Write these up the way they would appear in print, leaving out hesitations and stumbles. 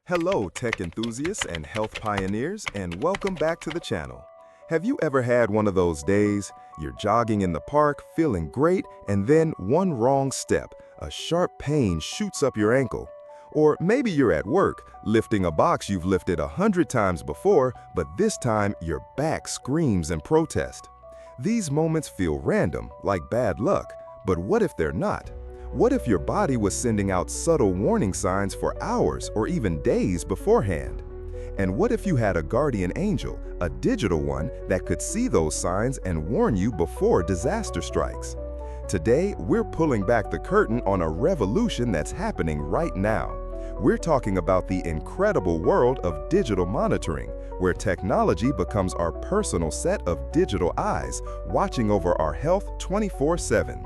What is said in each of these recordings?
Hello, tech enthusiasts and health pioneers, and welcome back to the channel. Have you ever had one of those days? You're jogging in the park, feeling great, and then one wrong step, a sharp pain shoots up your ankle. Or maybe you're at work, lifting a box you've lifted 100 times before, but this time your back screams in protest. These moments feel random, like bad luck, but what if they're not? What if your body was sending out subtle warning signs for hours or even days beforehand? And what if you had a guardian angel, a digital one, that could see those signs and warn you before disaster strikes? Today, we're pulling back the curtain on a revolution that's happening right now. We're talking about the incredible world of digital monitoring, where technology becomes our personal set of digital eyes, watching over our health 24/7.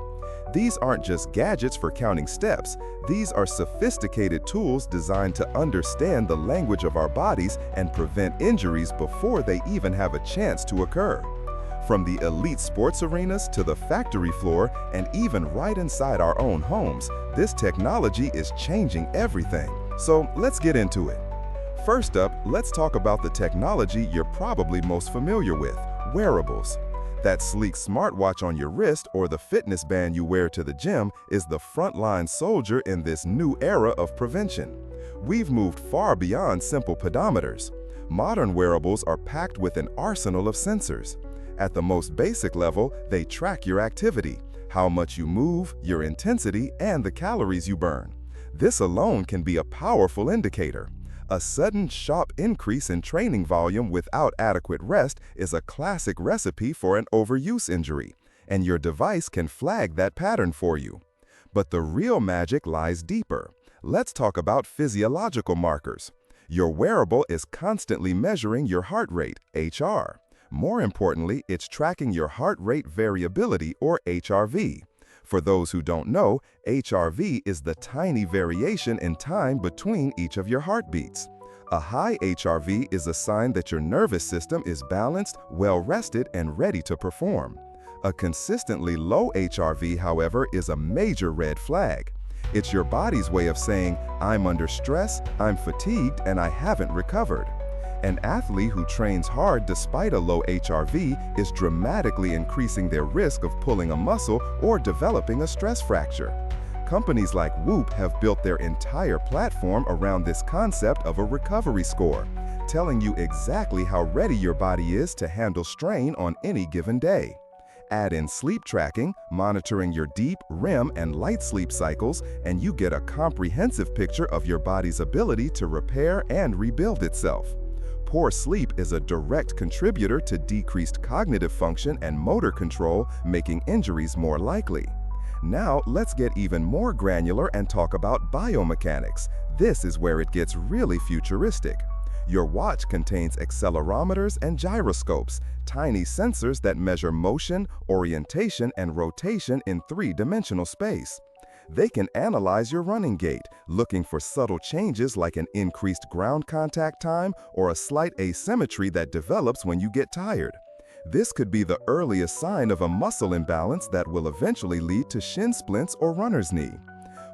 These aren't just gadgets for counting steps. These are sophisticated tools designed to understand the language of our bodies and prevent injuries before they even have a chance to occur. From the elite sports arenas to the factory floor and even right inside our own homes, this technology is changing everything. So let's get into it. First up, let's talk about the technology you're probably most familiar with, wearables. That sleek smartwatch on your wrist or the fitness band you wear to the gym is the frontline soldier in this new era of prevention. We've moved far beyond simple pedometers. Modern wearables are packed with an arsenal of sensors. At the most basic level, they track your activity, how much you move, your intensity, and the calories you burn. This alone can be a powerful indicator. A sudden, sharp increase in training volume without adequate rest is a classic recipe for an overuse injury, and your device can flag that pattern for you. But the real magic lies deeper. Let's talk about physiological markers. Your wearable is constantly measuring your heart rate, HR. More importantly, it's tracking your heart rate variability, or HRV. For those who don't know, HRV is the tiny variation in time between each of your heartbeats. A high HRV is a sign that your nervous system is balanced, well-rested, and ready to perform. A consistently low HRV, however, is a major red flag. It's your body's way of saying, I'm under stress, I'm fatigued, and I haven't recovered. An athlete who trains hard despite a low HRV is dramatically increasing their risk of pulling a muscle or developing a stress fracture. Companies like Whoop have built their entire platform around this concept of a recovery score, telling you exactly how ready your body is to handle strain on any given day. Add in sleep tracking, monitoring your deep, REM, and light sleep cycles, and you get a comprehensive picture of your body's ability to repair and rebuild itself. Poor sleep is a direct contributor to decreased cognitive function and motor control, making injuries more likely. Now, let's get even more granular and talk about biomechanics. This is where it gets really futuristic. Your watch contains accelerometers and gyroscopes, tiny sensors that measure motion, orientation, and rotation in three-dimensional space. They can analyze your running gait, looking for subtle changes like an increased ground contact time or a slight asymmetry that develops when you get tired. This could be the earliest sign of a muscle imbalance that will eventually lead to shin splints or runner's knee.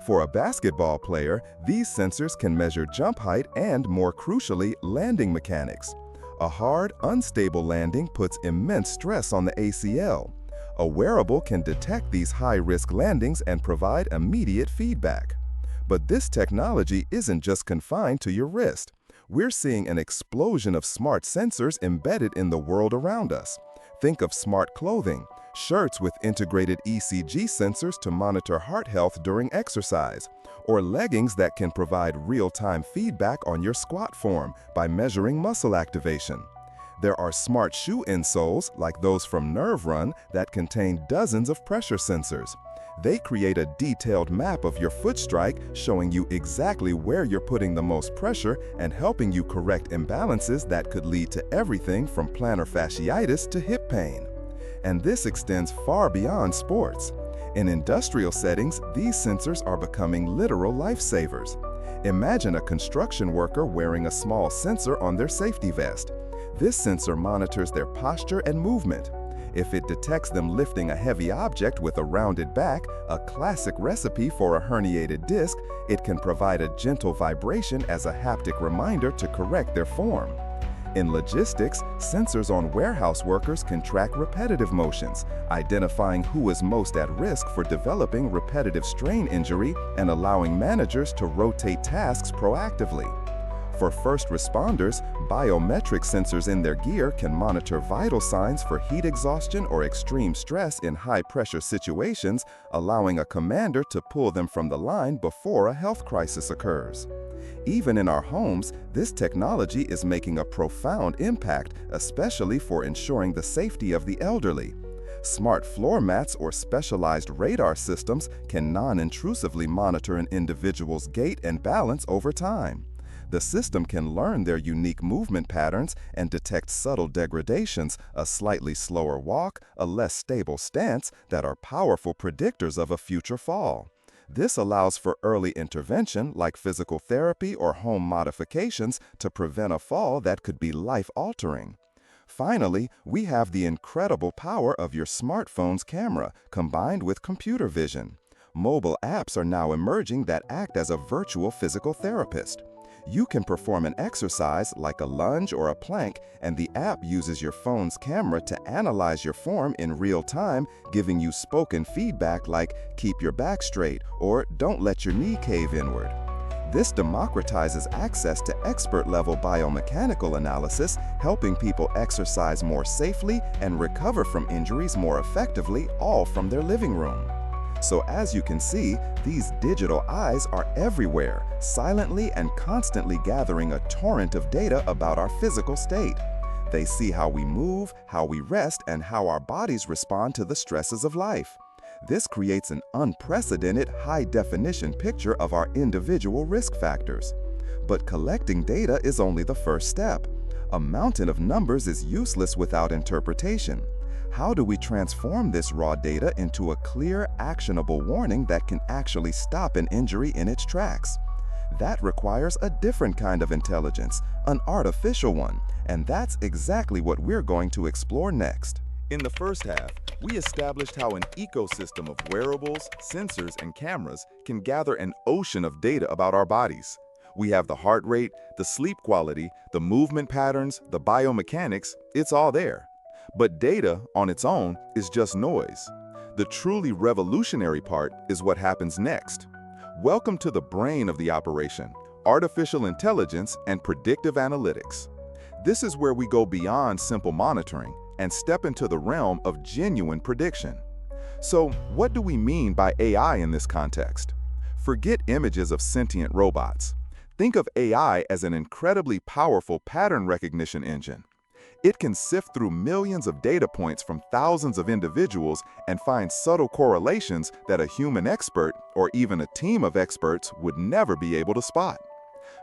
For a basketball player, these sensors can measure jump height and, more crucially, landing mechanics. A hard, unstable landing puts immense stress on the ACL. A wearable can detect these high-risk landings and provide immediate feedback. But this technology isn't just confined to your wrist. We're seeing an explosion of smart sensors embedded in the world around us. Think of smart clothing, shirts with integrated ECG sensors to monitor heart health during exercise, or leggings that can provide real-time feedback on your squat form by measuring muscle activation. There are smart shoe insoles, like those from Nerve Run, that contain dozens of pressure sensors. They create a detailed map of your foot strike, showing you exactly where you're putting the most pressure and helping you correct imbalances that could lead to everything from plantar fasciitis to hip pain. And this extends far beyond sports. In industrial settings, these sensors are becoming literal lifesavers. Imagine a construction worker wearing a small sensor on their safety vest. This sensor monitors their posture and movement. If it detects them lifting a heavy object with a rounded back, a classic recipe for a herniated disc, it can provide a gentle vibration as a haptic reminder to correct their form. In logistics, sensors on warehouse workers can track repetitive motions, identifying who is most at risk for developing repetitive strain injury and allowing managers to rotate tasks proactively. For first responders, biometric sensors in their gear can monitor vital signs for heat exhaustion or extreme stress in high-pressure situations, allowing a commander to pull them from the line before a health crisis occurs. Even in our homes, this technology is making a profound impact, especially for ensuring the safety of the elderly. Smart floor mats or specialized radar systems can non-intrusively monitor an individual's gait and balance over time. The system can learn their unique movement patterns and detect subtle degradations, a slightly slower walk, a less stable stance, that are powerful predictors of a future fall. This allows for early intervention like physical therapy or home modifications to prevent a fall that could be life-altering. Finally, we have the incredible power of your smartphone's camera combined with computer vision. Mobile apps are now emerging that act as a virtual physical therapist. You can perform an exercise like a lunge or a plank, and the app uses your phone's camera to analyze your form in real time, giving you spoken feedback like "keep your back straight" or "don't let your knee cave inward." This democratizes access to expert-level biomechanical analysis, helping people exercise more safely and recover from injuries more effectively, all from their living room. So as you can see, these digital eyes are everywhere, silently and constantly gathering a torrent of data about our physical state. They see how we move, how we rest, and how our bodies respond to the stresses of life. This creates an unprecedented high-definition picture of our individual risk factors. But collecting data is only the first step. A mountain of numbers is useless without interpretation. How do we transform this raw data into a clear, actionable warning that can actually stop an injury in its tracks? That requires a different kind of intelligence, an artificial one, and that's exactly what we're going to explore next. In the first half, we established how an ecosystem of wearables, sensors, and cameras can gather an ocean of data about our bodies. We have the heart rate, the sleep quality, the movement patterns, the biomechanics, it's all there. But data on its own is just noise. The truly revolutionary part is what happens next. Welcome to the brain of the operation, artificial intelligence and predictive analytics. This is where we go beyond simple monitoring and step into the realm of genuine prediction. So, what do we mean by AI in this context? Forget images of sentient robots. Think of AI as an incredibly powerful pattern recognition engine. It can sift through millions of data points from thousands of individuals and find subtle correlations that a human expert or even a team of experts would never be able to spot.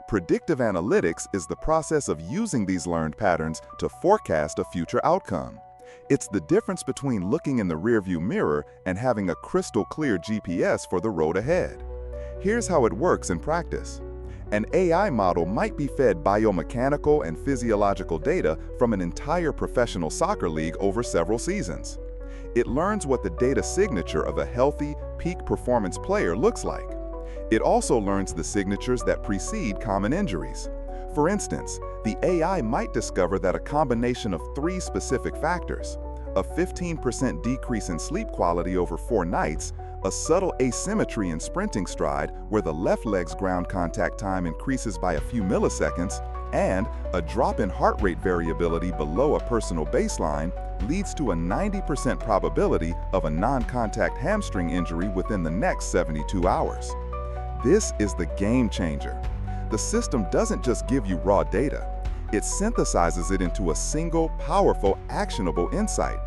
Predictive analytics is the process of using these learned patterns to forecast a future outcome. It's the difference between looking in the rearview mirror and having a crystal clear GPS for the road ahead. Here's how it works in practice. An AI model might be fed biomechanical and physiological data from an entire professional soccer league over several seasons. It learns what the data signature of a healthy, peak performance player looks like. It also learns the signatures that precede common injuries. For instance, the AI might discover that a combination of 3 specific factors, a 15% decrease in sleep quality over 4 nights, a subtle asymmetry in sprinting stride where the left leg's ground contact time increases by a few milliseconds, and a drop in heart rate variability below a personal baseline leads to a 90% probability of a non-contact hamstring injury within the next 72 hours. This is the game changer. The system doesn't just give you raw data. It synthesizes it into a single, powerful, actionable insight.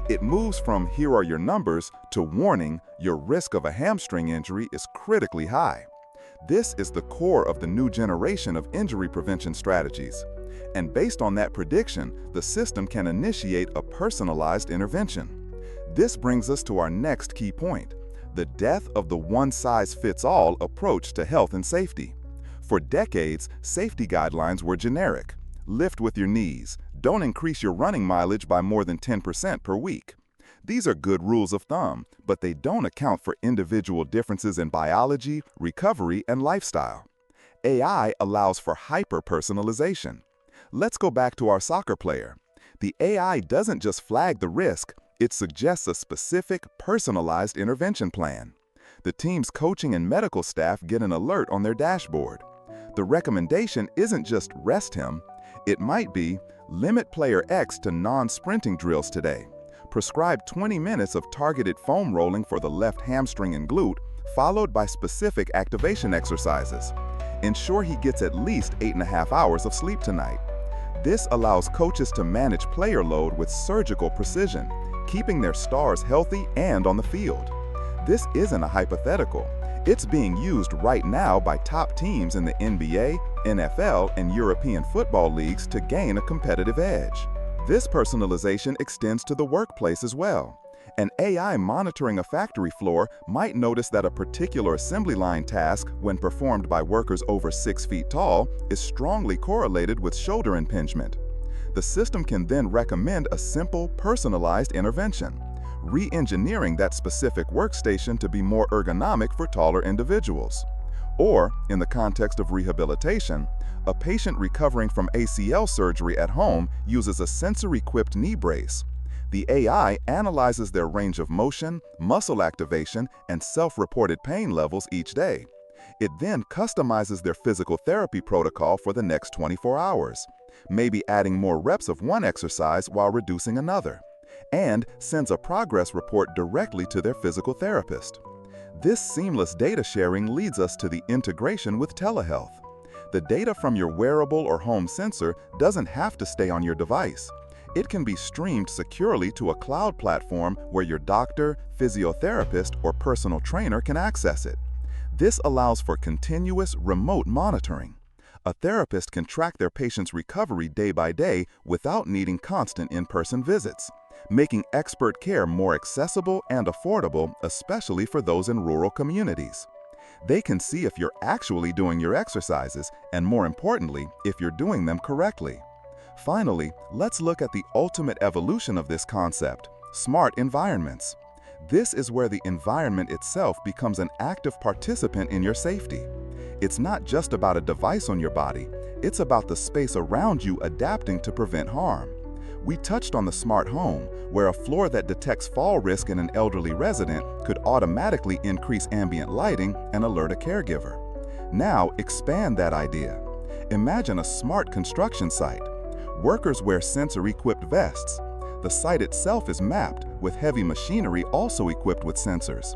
It moves from "here are your numbers" to "warning, your risk of a hamstring injury is critically high." This is the core of the new generation of injury prevention strategies. And based on that prediction, the system can initiate a personalized intervention. This brings us to our next key point, the death of the one-size-fits-all approach to health and safety. For decades, safety guidelines were generic. Lift with your knees. Don't increase your running mileage by more than 10% per week. These are good rules of thumb, but they don't account for individual differences in biology, recovery, and lifestyle. AI allows for hyper-personalization. Let's go back to our soccer player. The AI doesn't just flag the risk, it suggests a specific, personalized intervention plan. The team's coaching and medical staff get an alert on their dashboard. The recommendation isn't just rest him, it might be limit player X to non-sprinting drills today. Prescribe 20 minutes of targeted foam rolling for the left hamstring and glute, followed by specific activation exercises. Ensure he gets at least 8.5 hours of sleep tonight. This allows coaches to manage player load with surgical precision, keeping their stars healthy and on the field. This isn't a hypothetical. It's being used right now by top teams in the NBA, NFL, and European football leagues to gain a competitive edge. This personalization extends to the workplace as well. An AI monitoring a factory floor might notice that a particular assembly line task, when performed by workers over 6 feet tall, is strongly correlated with shoulder impingement. The system can then recommend a simple, personalized intervention, re-engineering that specific workstation to be more ergonomic for taller individuals. Or, in the context of rehabilitation, a patient recovering from ACL surgery at home uses a sensor-equipped knee brace. The AI analyzes their range of motion, muscle activation, and self-reported pain levels each day. It then customizes their physical therapy protocol for the next 24 hours, maybe adding more reps of one exercise while reducing another, and sends a progress report directly to their physical therapist. This seamless data sharing leads us to the integration with telehealth. The data from your wearable or home sensor doesn't have to stay on your device. It can be streamed securely to a cloud platform where your doctor, physiotherapist, or personal trainer can access it. This allows for continuous remote monitoring. A therapist can track their patient's recovery day by day without needing constant in-person visits, making expert care more accessible and affordable, especially for those in rural communities. They can see if you're actually doing your exercises and, more importantly, if you're doing them correctly. Finally, let's look at the ultimate evolution of this concept: smart environments. This is where the environment itself becomes an active participant in your safety. It's not just about a device on your body, it's about the space around you adapting to prevent harm. We touched on the smart home, where a floor that detects fall risk in an elderly resident could automatically increase ambient lighting and alert a caregiver. Now, expand that idea. Imagine a smart construction site. Workers wear sensor-equipped vests. The site itself is mapped, with heavy machinery also equipped with sensors.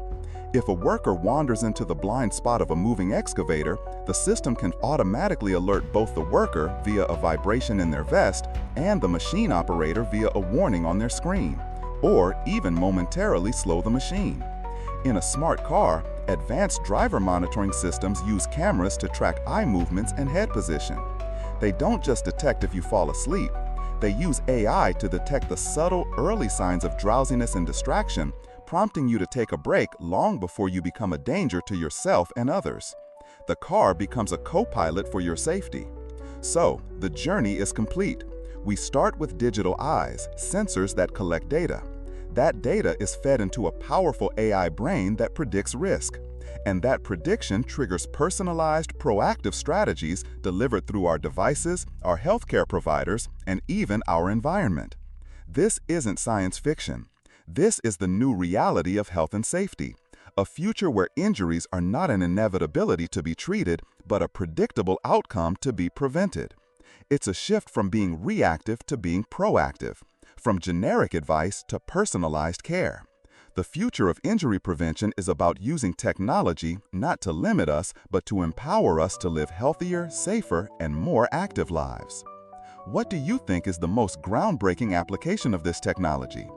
If a worker wanders into the blind spot of a moving excavator, the system can automatically alert both the worker via a vibration in their vest and the machine operator via a warning on their screen, or even momentarily slow the machine. In a smart car, advanced driver monitoring systems use cameras to track eye movements and head position. They don't just detect if you fall asleep, they use AI to detect the subtle early signs of drowsiness and distraction, prompting you to take a break long before you become a danger to yourself and others. The car becomes a co-pilot for your safety. So, the journey is complete. We start with digital eyes, sensors that collect data. That data is fed into a powerful AI brain that predicts risk. And that prediction triggers personalized, proactive strategies delivered through our devices, our healthcare providers, and even our environment. This isn't science fiction. This is the new reality of health and safety, a future where injuries are not an inevitability to be treated, but a predictable outcome to be prevented. It's a shift from being reactive to being proactive, from generic advice to personalized care. The future of injury prevention is about using technology not to limit us, but to empower us to live healthier, safer, and more active lives. What do you think is the most groundbreaking application of this technology?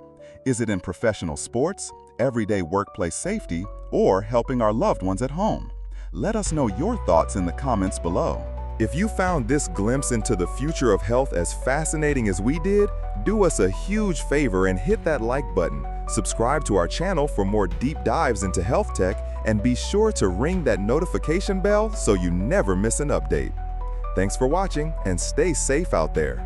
Is it in professional sports, everyday workplace safety, or helping our loved ones at home? Let us know your thoughts in the comments below. If you found this glimpse into the future of health as fascinating as we did, do us a huge favor and hit that like button. Subscribe to our channel for more deep dives into health tech, and be sure to ring that notification bell so you never miss an update. Thanks for watching, and stay safe out there.